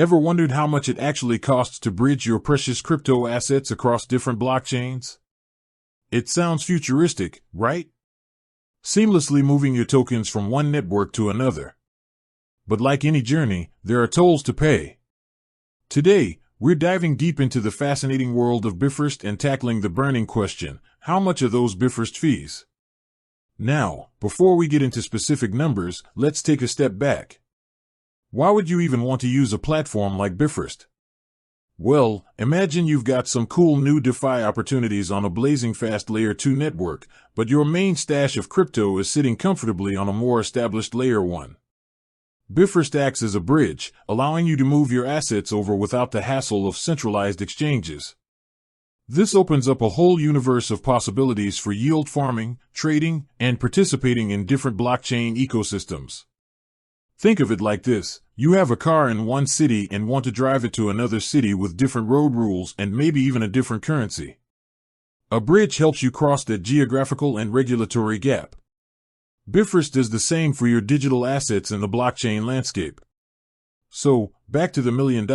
Ever wondered how much it actually costs to bridge your precious crypto assets across different blockchains? It sounds futuristic, right? Seamlessly moving your tokens from one network to another. But like any journey, there are tolls to pay. Today, we're diving deep into the fascinating world of Bifrost and tackling the burning question: how much are those Bifrost fees? Now, before we get into specific numbers, let's take a step back. Why would you even want to use a platform like Bifrost? Well, imagine you've got some cool new DeFi opportunities on a blazing fast Layer 2 network, but your main stash of crypto is sitting comfortably on a more established Layer 1. Bifrost acts as a bridge, allowing you to move your assets over without the hassle of centralized exchanges. This opens up a whole universe of possibilities for yield farming, trading, and participating in different blockchain ecosystems. Think of it like this: you have a car in one city and want to drive it to another city with different road rules and maybe even a different currency. A bridge helps you cross that geographical and regulatory gap. Bifrost does the same for your digital assets in the blockchain landscape. So, back to the $1 million,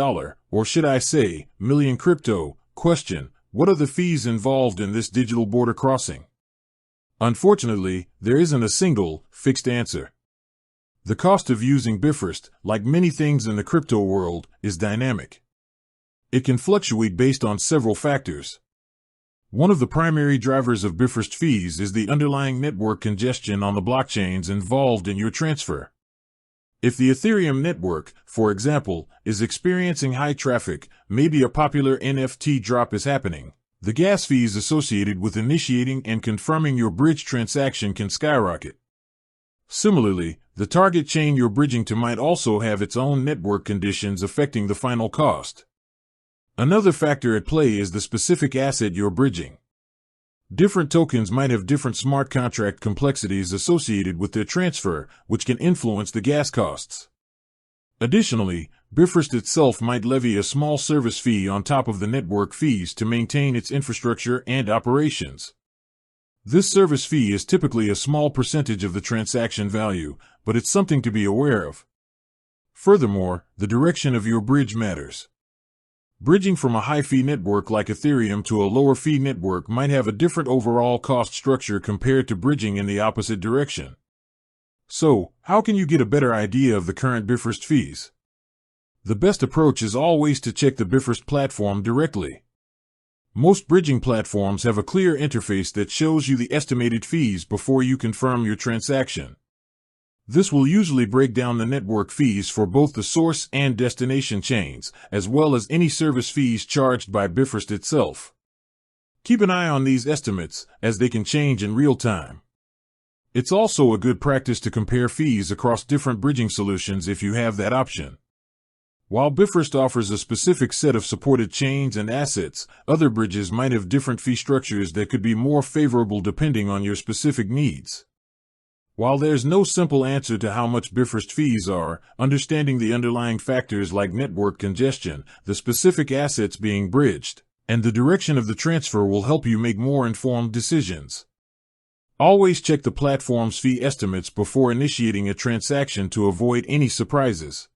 or should I say, million crypto, question: what are the fees involved in this digital border crossing? Unfortunately, there isn't a single, fixed answer. The cost of using Bifrost, like many things in the crypto world, is dynamic. It can fluctuate based on several factors. One of the primary drivers of Bifrost fees is the underlying network congestion on the blockchains involved in your transfer. If the Ethereum network, for example, is experiencing high traffic, maybe a popular NFT drop is happening, the gas fees associated with initiating and confirming your bridge transaction can skyrocket. Similarly, the target chain you're bridging to might also have its own network conditions affecting the final cost. Another factor at play is the specific asset you're bridging. Different tokens might have different smart contract complexities associated with their transfer, which can influence the gas costs. Additionally, Bifrost itself might levy a small service fee on top of the network fees to maintain its infrastructure and operations. This service fee is typically a small percentage of the transaction value, but it's something to be aware of. Furthermore, the direction of your bridge matters. Bridging from a high-fee network like Ethereum to a lower-fee network might have a different overall cost structure compared to bridging in the opposite direction. So, how can you get a better idea of the current Bifrost fees? The best approach is always to check the Bifrost platform directly. Most bridging platforms have a clear interface that shows you the estimated fees before you confirm your transaction. This will usually break down the network fees for both the source and destination chains, as well as any service fees charged by Bifrost itself. Keep an eye on these estimates, as they can change in real time. It's also a good practice to compare fees across different bridging solutions if you have that option. While Bifrost offers a specific set of supported chains and assets, other bridges might have different fee structures that could be more favorable depending on your specific needs. While there's no simple answer to how much Bifrost fees are, understanding the underlying factors like network congestion, the specific assets being bridged, and the direction of the transfer will help you make more informed decisions. Always check the platform's fee estimates before initiating a transaction to avoid any surprises.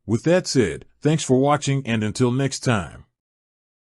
With that said, thanks for watching, and until next time.